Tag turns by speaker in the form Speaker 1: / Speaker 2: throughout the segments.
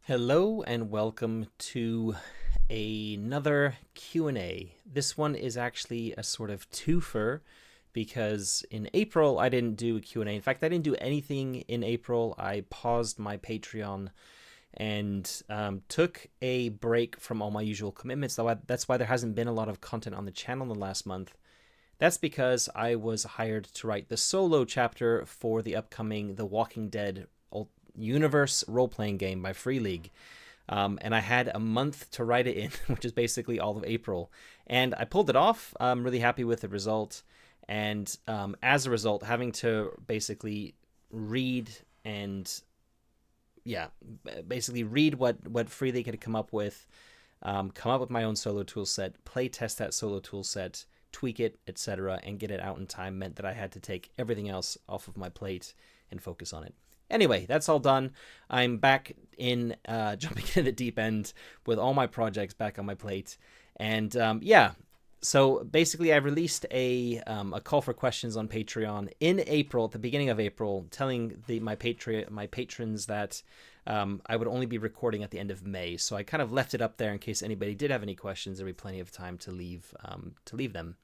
Speaker 1: Hello and welcome to another Q&A. This one is actually a sort of twofer because in April I didn't do a Q&A. In fact, I didn't do anything in April. I paused my Patreon and took a break from all my usual commitments. That's why there hasn't been a lot of content on the channel in the last month. That's because I was hired to write the solo chapter for the upcoming The Walking Dead universe role-playing game by Free League. And I had a month to write it in, which is basically all of April. And I pulled it off. I'm really happy with the result. And as a result, having to basically read and, yeah, basically read what Free League had come up with my own solo tool set, play test that solo tool set, tweak it, etc., and get it out in time meant that I had to take everything else off of my plate and focus on it. Anyway, that's all done. I'm back in jumping into the deep end with all my projects back on my plate. And yeah, so basically I released a call for questions on Patreon in April, at the beginning of April, telling my patrons that I would only be recording at the end of May. So I kind of left it up there in case anybody did have any questions. There'd be plenty of time to leave them.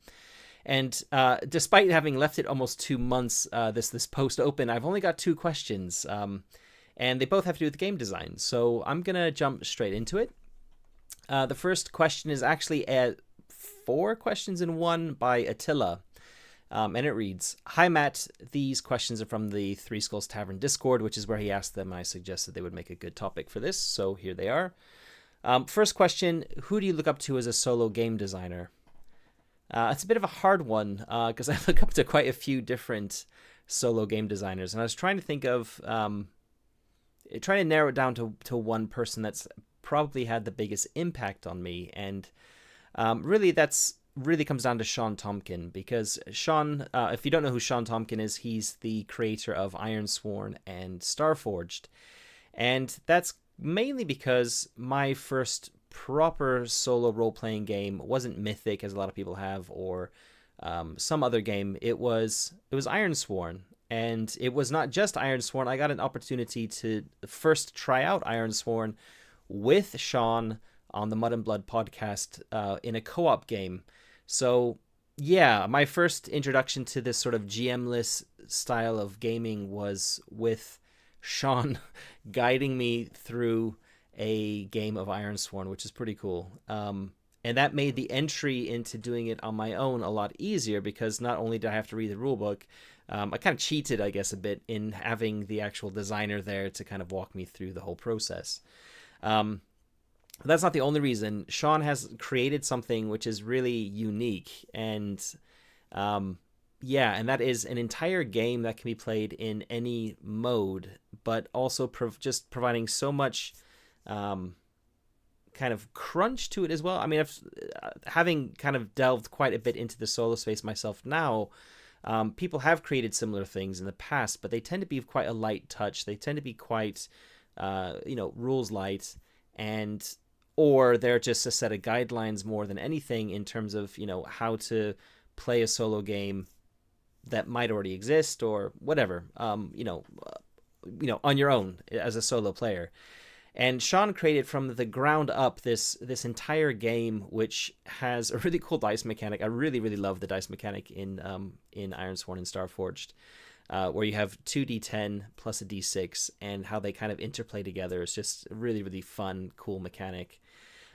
Speaker 1: And despite having left it almost 2 months, this post open, I've only got 2 questions, and they both have to do with game design. So I'm gonna jump straight into it. The first question is actually 4 questions in one by Attila, and it reads: "Hi Matt, these questions are from the Three Skulls Tavern Discord, which is where he asked them. I suggested they would make a good topic for this, so here they are. First question: Who do you look up to as a solo game designer?" It's a bit of a hard one because I look up to quite a few different solo game designers, and I was trying to think of trying to narrow it down to one person that's probably had the biggest impact on me, and really comes down to Sean Tompkin, because Sean, if you don't know who Sean Tompkin is, he's the creator of Ironsworn and Starforged, and that's mainly because my first proper solo role-playing game wasn't Mythic, as a lot of people have, or some other game. It was Ironsworn, and it was not just Ironsworn. I got an opportunity to first try out Ironsworn with Sean on the Mud and Blood podcast in a co-op game. So yeah, my first introduction to this sort of GM-less style of gaming was with Sean guiding me through a game of Ironsworn, which is pretty cool. And that made the entry into doing it on my own a lot easier, because not only did I have to read the rulebook, I kind of cheated, I guess, a bit in having the actual designer there to kind of walk me through the whole process. That's not the only reason. Sean has created something which is really unique, and yeah, and that is an entire game that can be played in any mode, but also just providing so much kind of crunch to it as well. I mean, having kind of delved quite a bit into the solo space myself now, people have created similar things in the past, but they tend to be quite a light touch. They tend to be quite, rules light, or they're just a set of guidelines more than anything in terms of, how to play a solo game that might already exist or whatever, on your own as a solo player. And Sean created from the ground up this entire game, which has a really cool dice mechanic. I really, really love the dice mechanic in Ironsworn and Starforged, where you have 2d10 plus a d6, and how they kind of interplay together. It's just a really, really fun, cool mechanic.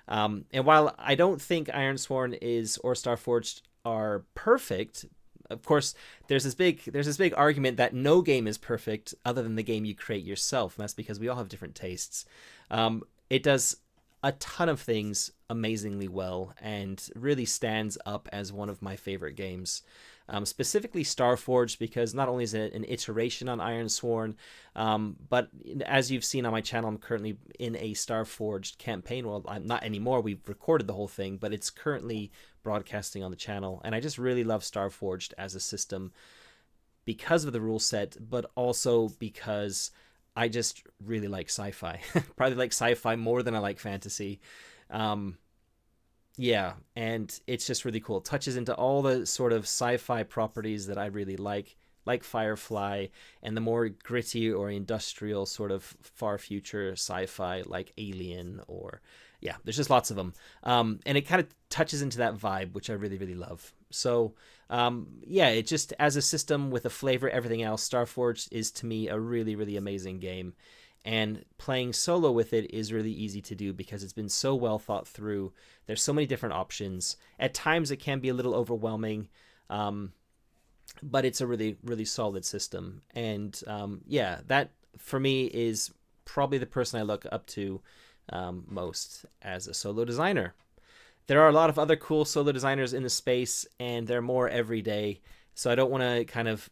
Speaker 1: And while I don't think Ironsworn or Starforged are perfect, of course, there's this big argument that no game is perfect other than the game you create yourself, and that's because we all have different tastes. It does a ton of things amazingly well, and really stands up as one of my favorite games. Specifically Starforged, because not only is it an iteration on Ironsworn, but as you've seen on my channel, I'm currently in a Starforged campaign. Well, I'm not anymore. We've recorded the whole thing, but it's currently broadcasting on the channel, and I just really love Starforged as a system because of the rule set, but also because I just really like sci-fi. Probably like sci-fi more than I like fantasy. Yeah, and it's just really cool. It touches into all the sort of sci-fi properties that I really like. like Firefly, and the more gritty or industrial sort of far future sci-fi like Alien, or yeah, there's just lots of them. And it kind of touches into that vibe, which I really, really love. So yeah, it just, as a system with a flavor, everything else, Starforged is to me a really, really amazing game. And playing solo with it is really easy to do because it's been so well thought through. There's so many different options. At times it can be a little overwhelming, but it's a really, really solid system. And yeah, that for me is probably the person I look up to most as a solo designer. There are a lot of other cool solo designers in the space, and they're more every day. So I don't want to kind of,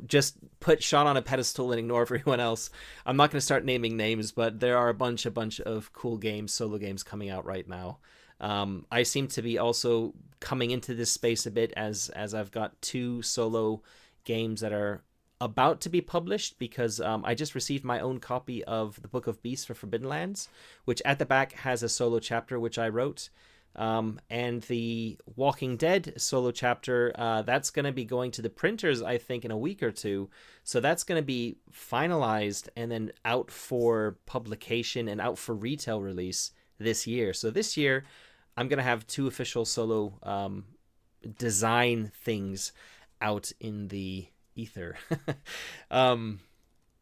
Speaker 1: just put Sean on a pedestal and ignore everyone else. I'm not going to start naming names, but there are a bunch of cool games, solo games coming out right now. I seem to be also coming into this space a bit as I've got 2 solo games that are about to be published, because I just received my own copy of the Book of Beasts for Forbidden Lands, which at the back has a solo chapter which I wrote. And the Walking Dead solo chapter, that's going to be going to the printers, I think, in a week or 2. So that's going to be finalized and then out for publication and out for retail release this year. So this year, I'm going to have 2 official solo design things out in the ether.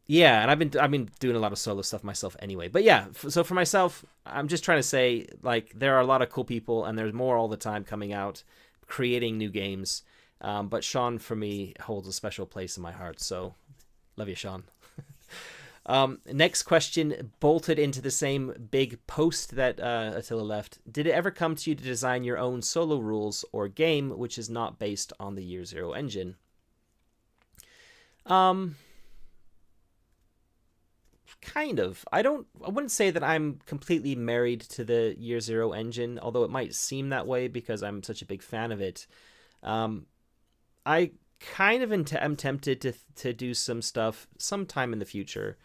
Speaker 1: Yeah, and I've been doing a lot of solo stuff myself anyway. But yeah, so for myself, I'm just trying to say, like, there are a lot of cool people, and there's more all the time coming out, creating new games. But Sean, for me, holds a special place in my heart. So, love you, Sean. Next question, bolted into the same big post that Attila left. Did it ever come to you to design your own solo rules or game, which is not based on the Year Zero engine? Kind of. I wouldn't say that I'm completely married to the Year Zero engine, although it might seem that way because I'm such a big fan of it. I kind of am tempted to do some stuff sometime in the future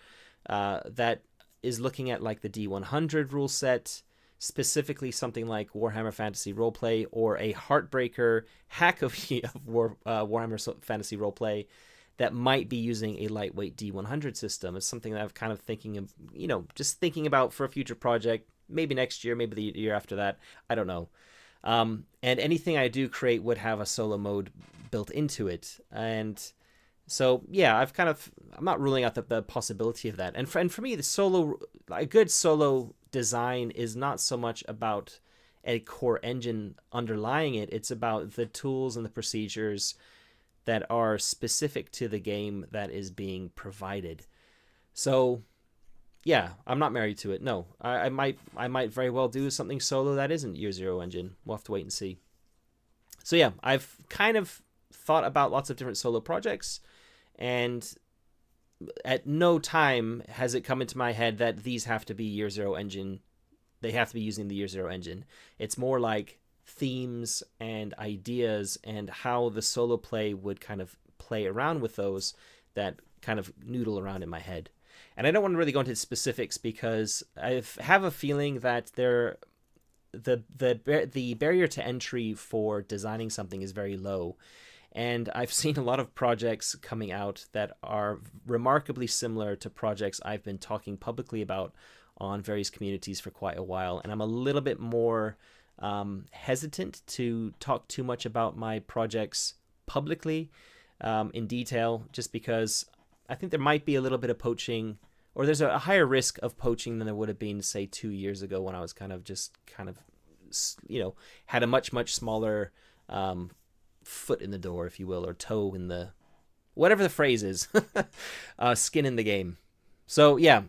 Speaker 1: that is looking at like the D100 rule set, specifically something like Warhammer Fantasy Roleplay, or a Heartbreaker hack of Warhammer Fantasy Roleplay that might be using a lightweight D100 system. It's something that I'm kind of thinking of, just thinking about for a future project, maybe next year, maybe the year after that. I don't know. And anything I do create would have a solo mode built into it. And so, yeah, I'm not ruling out the possibility of that. And for me, a good solo design is not so much about a core engine underlying it. It's about the tools and the procedures that are specific to the game that is being provided. So, yeah, I'm not married to it. No, I might very well do something solo that isn't Year Zero engine. We'll have to wait and see. So yeah, I've kind of thought about lots of different solo projects, and at no time has it come into my head that these have to be Year Zero engine. They have to be using the Year Zero engine. It's more like themes and ideas and how the solo play would kind of play around with those that kind of noodle around in my head. And I don't want to really go into specifics because I have a feeling that the barrier to entry for designing something is very low. And I've seen a lot of projects coming out that are remarkably similar to projects I've been talking publicly about on various communities for quite a while. And I'm a little bit more hesitant to talk too much about my projects publicly in detail, just because I think there might be a little bit of poaching, or there's a higher risk of poaching than there would have been, say, 2 years ago when I was kind of had a much smaller foot in the door, if you will, or toe in the, whatever the phrase is, skin in the game. So yeah,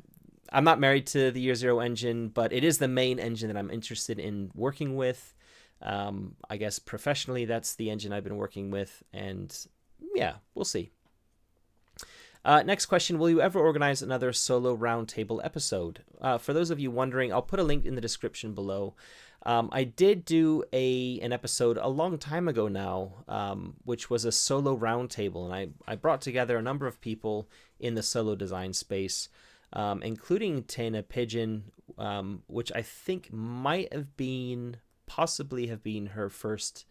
Speaker 1: I'm not married to the Year Zero engine, but it is the main engine that I'm interested in working with. I guess professionally, that's the engine I've been working with, and yeah, we'll see. Next question, will you ever organize another solo roundtable episode? For those of you wondering, I'll put a link in the description below. I did do an episode a long time ago now, which was a solo roundtable, and I brought together a number of people in the solo design space, including Tana Pigeon, which I think possibly have been her first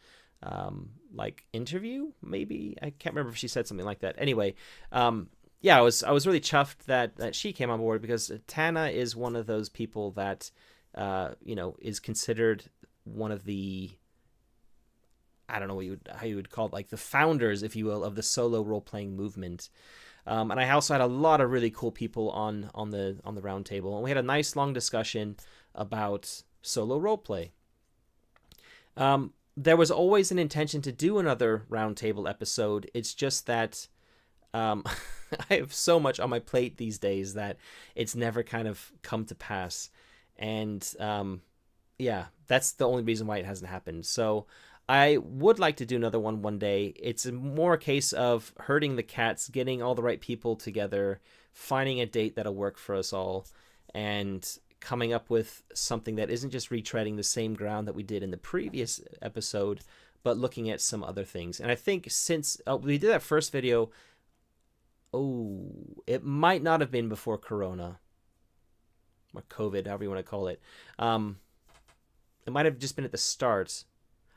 Speaker 1: like interview, maybe. I can't remember if she said something like that. Anyway, yeah, I was really chuffed that she came on board, because Tana is one of those people that you know, is considered one of the, I don't know how you would call it, like the founders, if you will, of the solo role playing movement. And I also had a lot of really cool people on the round table, and we had a nice long discussion about solo roleplay. There was always an intention to do another roundtable episode. It's just that I have so much on my plate these days that it's never kind of come to pass. And yeah, that's the only reason why it hasn't happened. So I would like to do another one day. It's more a case of herding the cats, getting all the right people together, finding a date that'll work for us all, and coming up with something that isn't just retreading the same ground that we did in the previous episode, but looking at some other things. And I think since we did that first video, it might not have been before Corona, or COVID, however you want to call it. It might have just been at the start.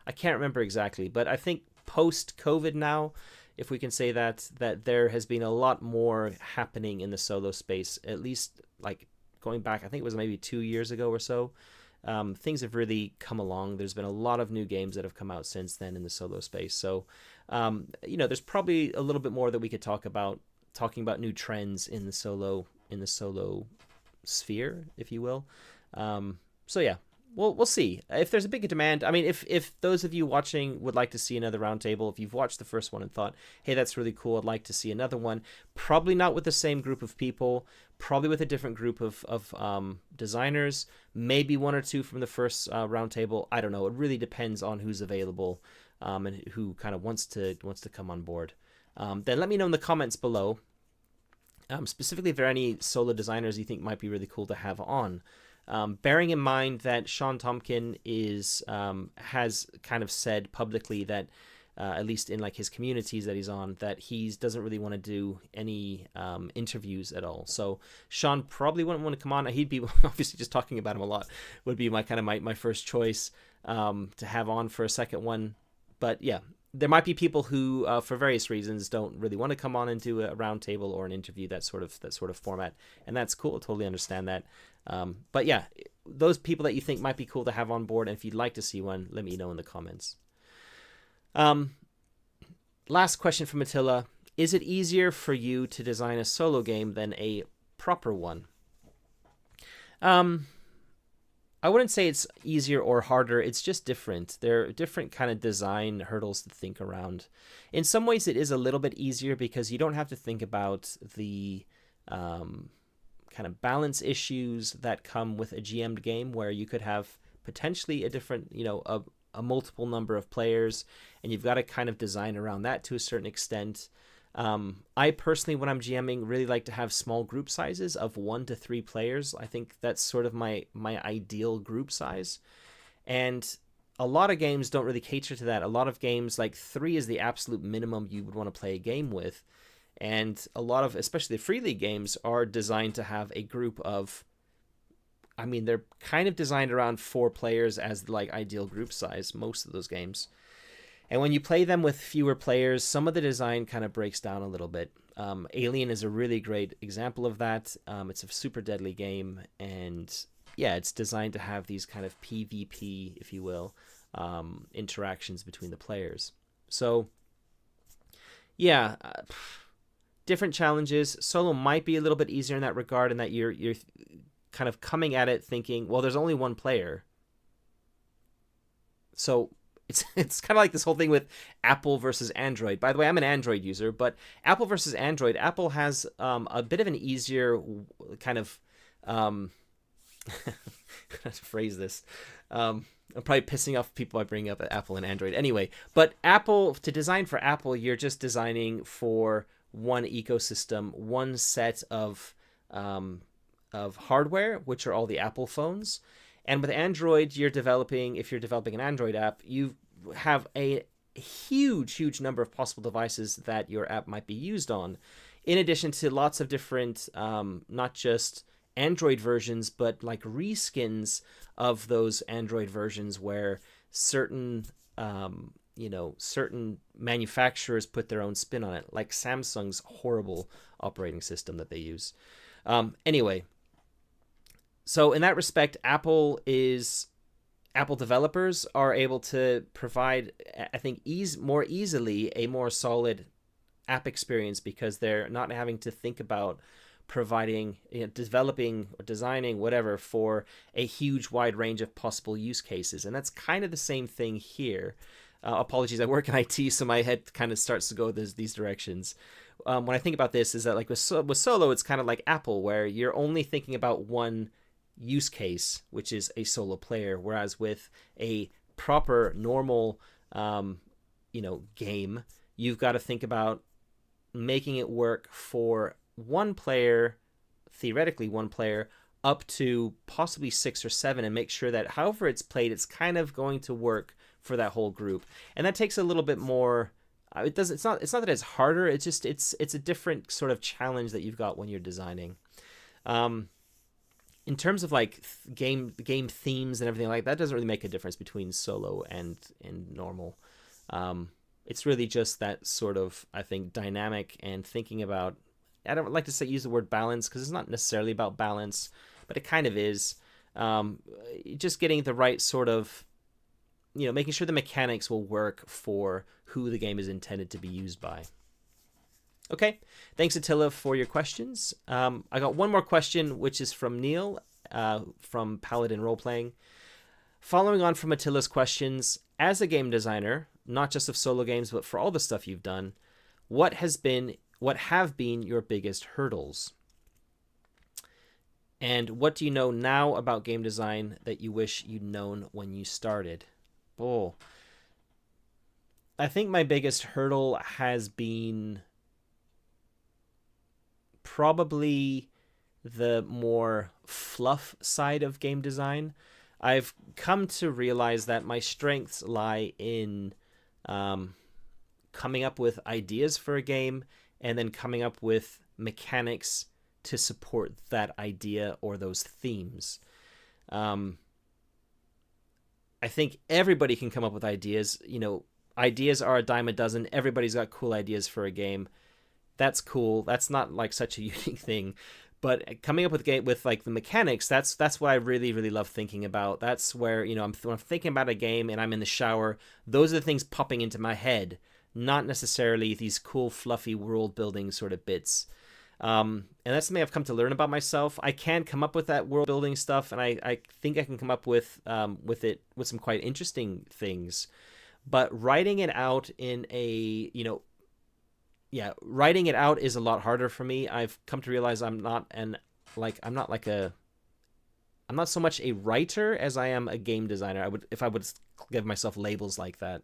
Speaker 1: I can't remember exactly, but I think post-COVID now, if we can say that there has been a lot more happening in the solo space, at least like going back, I think it was maybe 2 years ago or so. Things have really come along. There's been a lot of new games that have come out since then in the solo space. So, you know, there's probably a little bit more that we could talk about, talking about new trends in the solo sphere, if you will. So yeah, we'll see if there's a big demand. I mean, if those of you watching would like to see another roundtable, if you've watched the first one and thought, hey, that's really cool, I'd like to see another one, probably not with the same group of people, probably with a different group of designers, maybe one or two from the first roundtable. I don't know. It really depends on who's available and who kind of wants to come on board. Then let me know in the comments below, specifically if there are any solo designers you think might be really cool to have on. Bearing in mind that Sean Tompkin has kind of said publicly that, at least in like his communities that he's on, that he doesn't really want to do any interviews at all. So Sean probably wouldn't want to come on. He'd be obviously just talking about him a lot would be my first choice to have on for a second one. But yeah, there might be people who, for various reasons, don't really want to come on and do a roundtable or an interview, that sort of format, and that's cool. I totally understand that. But yeah, those people that you think might be cool to have on board, and if you'd like to see one, let me know in the comments. Last question from Attila: is it easier for you to design a solo game than a proper one? I wouldn't say it's easier or harder. It's just different. There are different kind of design hurdles to think around. In some ways, it is a little bit easier because you don't have to think about the kind of balance issues that come with a GM'd game, where you could have potentially a different, a multiple number of players, and you've got to kind of design around that to a certain extent. I personally, when I'm GMing, really like to have small group sizes of 1 to 3 players. I think that's sort of my ideal group size. And a lot of games don't really cater to that. A lot of games, like 3 is the absolute minimum you would want to play a game with. And a lot of, especially the Free League games, are designed to have a group of, they're kind of designed around 4 players as the ideal group size, most of those games. And when you play them with fewer players, some of the design kind of breaks down a little bit. Alien is a really great example of that. It's a super deadly game, and yeah, it's designed to have these kind of PvP, if you will, interactions between the players. So yeah, different challenges. Solo might be a little bit easier in that regard, in that you're kind of coming at it thinking, well, there's only one player. So it's kind of like this whole thing with Apple versus Android. By the way, I'm an Android user, but Apple versus Android, Apple has a bit of an easier kind of how to phrase this. I'm probably pissing off people by bringing up Apple and Android. Anyway, but Apple, to design for Apple, you're just designing for one ecosystem, one set of hardware, which are all the Apple phones. And with Android, if you're developing an Android app, you have a huge number of possible devices that your app might be used on, in addition to lots of different, not just Android versions, but like reskins of those Android versions, where certain certain manufacturers put their own spin on it, like Samsung's horrible operating system that they use. Anyway, so in that respect, Apple developers are able to provide, I think, more easily a more solid app experience because they're not having to think about providing, developing or designing whatever for a huge wide range of possible use cases. And that's kind of the same thing here. Apologies, I work in IT, so my head kind of starts to go these directions. When I think about this, is that like with Solo, it's kind of like Apple, where you're only thinking about one use case, which is a solo player, whereas with a proper normal game, you've got to think about making it work for one player, theoretically one player, up to possibly 6 or 7, and make sure that however it's played, it's kind of going to work for that whole group. And that takes a little bit more. It's not that it's harder. It's just it's a different sort of challenge that you've got when you're designing. In terms of like game themes and everything like that, doesn't really make a difference between solo and normal. It's really just that sort of, I think, dynamic and thinking about. I don't like to use the word balance because it's not necessarily about balance, but it kind of is. Just getting the right sort of, making sure the mechanics will work for who the game is intended to be used by. Okay, thanks Attila for your questions. I got one more question, which is from Neil from Paladin Roleplaying. Following on from Attila's questions, as a game designer, not just of solo games, but for all the stuff you've done, what have been your biggest hurdles? And what do you know now about game design that you wish you'd known when you started? Oh, I think my biggest hurdle has been probably the more fluff side of game design. I've come to realize that my strengths lie in coming up with ideas for a game and then coming up with mechanics to support that idea or those themes. I think everybody can come up with ideas. Ideas are a dime a dozen. Everybody's got cool ideas for a game. That's cool. That's not like such a unique thing. But coming up with like the mechanics, that's what I really, really love thinking about. That's where, when I'm thinking about a game and I'm in the shower, those are the things popping into my head, not necessarily these cool, fluffy world building sort of bits. And that's something I've come to learn about myself. I can come up with that world building stuff, and I think I can come up with some quite interesting things. But writing it out in a, writing it out is a lot harder for me. I've come to realize I'm not so much a writer as I am a game designer. If I would give myself labels like that.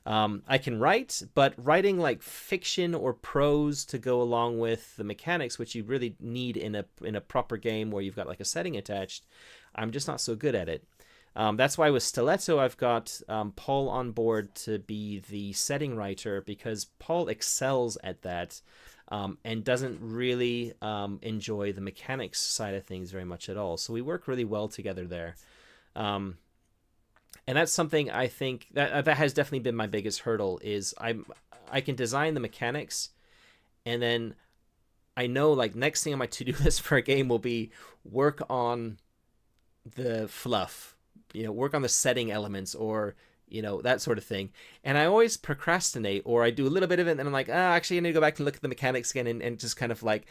Speaker 1: I can write, but writing like fiction or prose to go along with the mechanics, which you really need in a proper game where you've got like a setting attached, I'm just not so good at it. That's why with Stiletto, I've got Paul on board to be the setting writer, because Paul excels at that and doesn't really enjoy the mechanics side of things very much at all. So we work really well together there. And that's something I think that has definitely been my biggest hurdle. Is I can design the mechanics, and then I know like next thing on my to-do list for a game will be work on the fluff, work on the setting elements, or that sort of thing. And I always procrastinate, or I do a little bit of it, and then I'm like, actually I need to go back and look at the mechanics again and just kind of like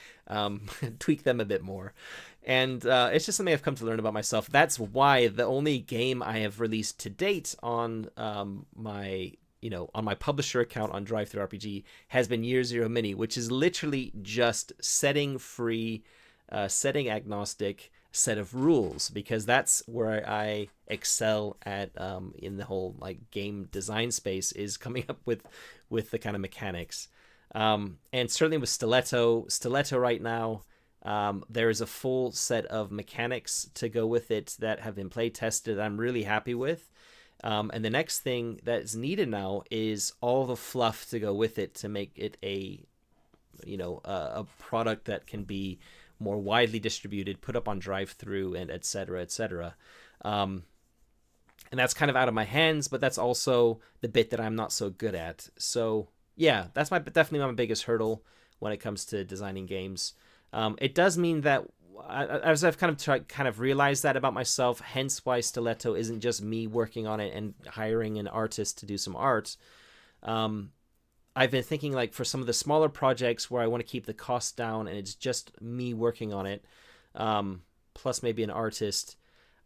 Speaker 1: tweak them a bit more. And it's just something I've come to learn about myself. That's why the only game I have released to date on my publisher account on DriveThruRPG has been Year Zero Mini, which is literally just setting free, setting agnostic set of rules, because that's where I excel at in the whole like game design space, is coming up with the kind of mechanics. And certainly with Stiletto right now, there is a full set of mechanics to go with it that have been play tested that I'm really happy with. And the next thing that's needed now is all the fluff to go with it to make it a product that can be more widely distributed, put up on drive-thru, and et cetera, et cetera. And that's kind of out of my hands, but that's also the bit that I'm not so good at. So yeah, that's definitely my biggest hurdle when it comes to designing games. It does mean that as I've kind of realized that about myself, hence why Stiletto isn't just me working on it and hiring an artist to do some art. I've been thinking, like, for some of the smaller projects where I want to keep the cost down and it's just me working on it, plus maybe an artist,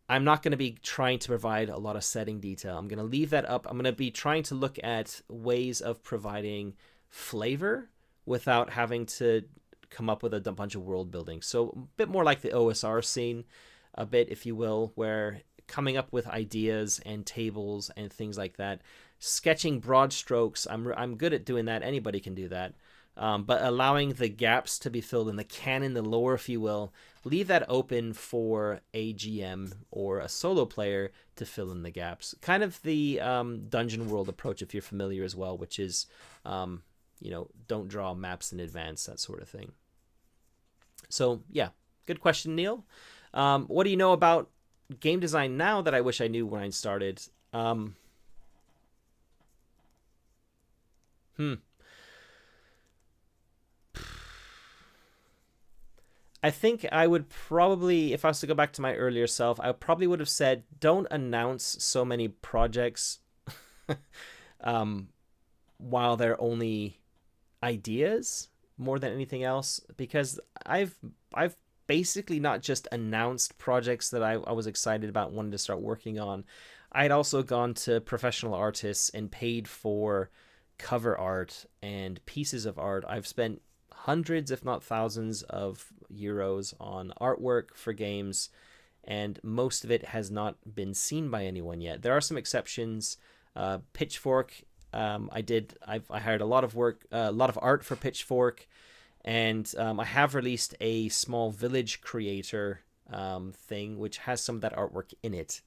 Speaker 1: I'm not going to be trying to provide a lot of setting detail. I'm going to leave that up. I'm going to be trying to look at ways of providing flavor without having to come up with a bunch of world building. So a bit more like the OSR scene, a bit, if you will, where coming up with ideas and tables and things like that, sketching broad strokes. I'm good at doing that. Anybody can do that. But allowing the gaps to be filled in, the canon, the lore, if you will, leave that open for a GM or a solo player to fill in the gaps. Kind of the dungeon world approach, if you're familiar as well, which is, don't draw maps in advance, that sort of thing. So, yeah, good question, Neil. What do you know about game design now that I wish I knew when I started? I think I would probably, if I was to go back to my earlier self, I probably would have said, don't announce so many projects while they're only ideas more than anything else, because I've basically not just announced projects that I was excited about, wanted to start working on. I'd also gone to professional artists and paid for cover art and pieces of art. I've spent hundreds, if not thousands, of euros on artwork for games, and most of it has not been seen by anyone yet. There are some exceptions. Pitchfork, I hired a lot of art for Pitchfork, and I have released a small village creator thing, which has some of that artwork in it.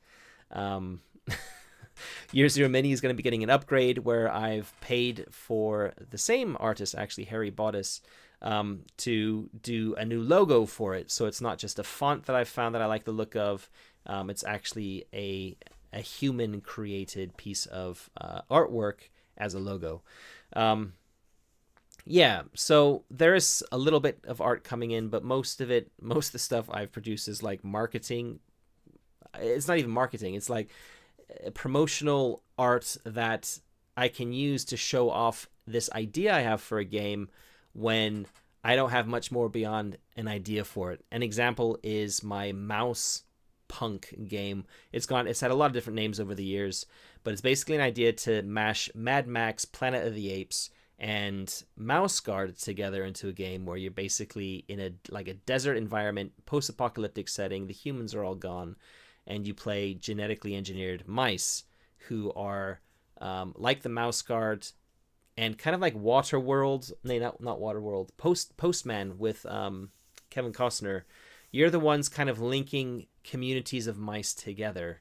Speaker 1: Year Zero Mini is going to be getting an upgrade where I've paid for the same artist, actually, Harry Bottas, to do a new logo for it. So it's not just a font that I've found that I like the look of. It's actually a human created piece of artwork as a logo. Yeah, so there is a little bit of art coming in, but most of the stuff I've produced is like marketing. It's not even marketing. It's like promotional art that I can use to show off this idea I have for a game when I don't have much more beyond an idea for it. An example is my mouse punk game. It's had a lot of different names over the years, but it's basically an idea to mash Mad Max, Planet of the Apes, and Mouse Guard together into a game where you're basically in a desert environment, post-apocalyptic setting. The humans are all gone, and you play genetically engineered mice who are like the Mouse Guard and kind of like Waterworld. No, not Waterworld. Postman with Kevin Costner. You're the ones kind of linking communities of mice together,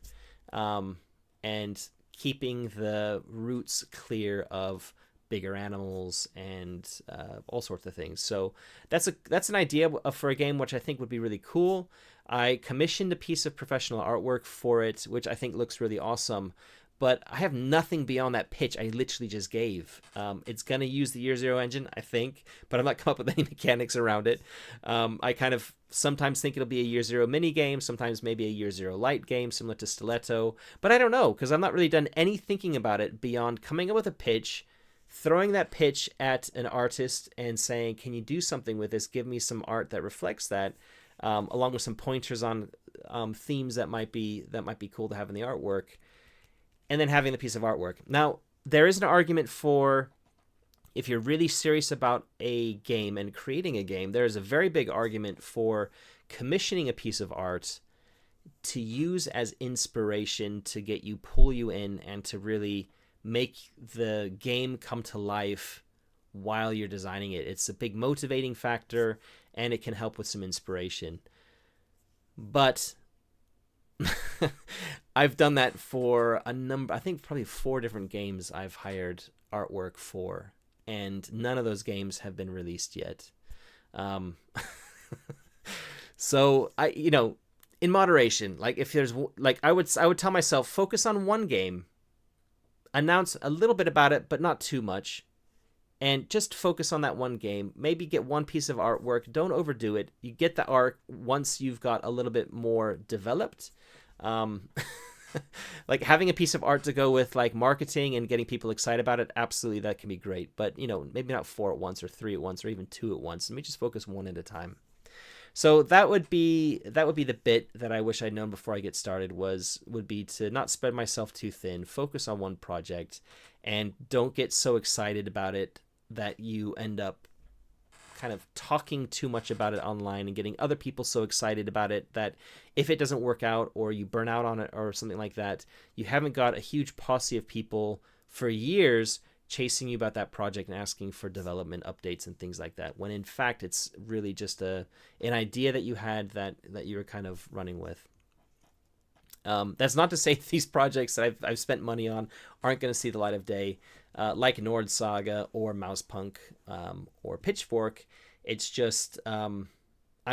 Speaker 1: and keeping the roots clear of bigger animals and all sorts of things. So that's an idea for a game which I think would be really cool. I commissioned a piece of professional artwork for it, which I think looks really awesome, but I have nothing beyond that pitch I literally just gave. It's going to use the Year Zero engine, I think, but I'm not come up with any mechanics around it. I kind of sometimes think it'll be a Year Zero mini game, sometimes maybe a Year Zero light game similar to Stiletto, but I don't know, because I've not really done any thinking about it beyond coming up with a pitch, throwing that pitch at an artist and saying, can you do something with this? Give me some art that reflects that, along with some pointers on themes that might be cool to have in the artwork, and then having the piece of artwork. Now, there is an argument for, if you're really serious about a game and creating a game, there is a very big argument for commissioning a piece of art to use as inspiration to pull you in and to really make the game come to life while you're designing it. It's a big motivating factor, and it can help with some inspiration. But I've done that for a number, I think probably 4 different games I've hired artwork for, and none of those games have been released yet. So in moderation. Like if there's like I would tell myself, focus on one game, announce a little bit about it, but not too much, and just focus on that one game. Maybe get one piece of artwork. Don't overdo it. You get the art once you've got a little bit more developed. Like having a piece of art to go with like marketing and getting people excited about it, absolutely, that can be great. But, you know, maybe not 4 at once or 3 at once or even 2 at once. Let me just focus one at a time. So that would be the bit that I wish I'd known before I get started would be to not spread myself too thin, focus on one project, and don't get so excited about it that you end up kind of talking too much about it online and getting other people so excited about it that if it doesn't work out or you burn out on it or something like that, you haven't got a huge posse of people for years chasing you about that project and asking for development updates and things like that, when in fact it's really just an idea that you had that you were kind of running with. That's not to say these projects that I've spent money on aren't going to see the light of day, like Nord Saga or Mousepunk or Pitchfork. It's just I'm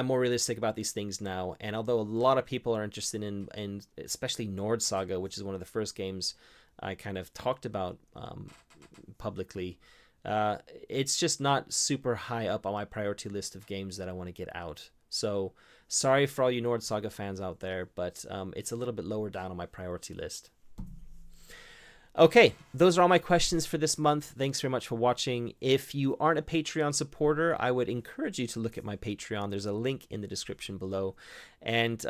Speaker 1: more realistic about these things now. And although a lot of people are interested in especially Nord Saga, which is one of the first games I kind of talked about publicly, it's just not super high up on my priority list of games that I want to get out. So sorry for all you Nord Saga fans out there, but it's a little bit lower down on my priority list. Okay, those are all my questions for this month. Thanks very much for watching. If you aren't a Patreon supporter, I would encourage you to look at my Patreon. There's a link in the description below. And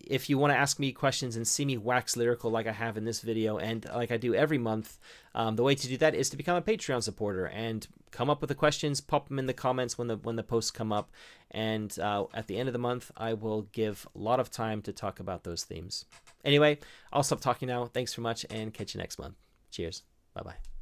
Speaker 1: if you want to ask me questions and see me wax lyrical like I have in this video and like I do every month, the way to do that is to become a Patreon supporter and come up with the questions, pop them in the comments when the posts come up. And at the end of the month, I will give a lot of time to talk about those themes. Anyway, I'll stop talking now. Thanks very much and catch you next month. Cheers. Bye-bye.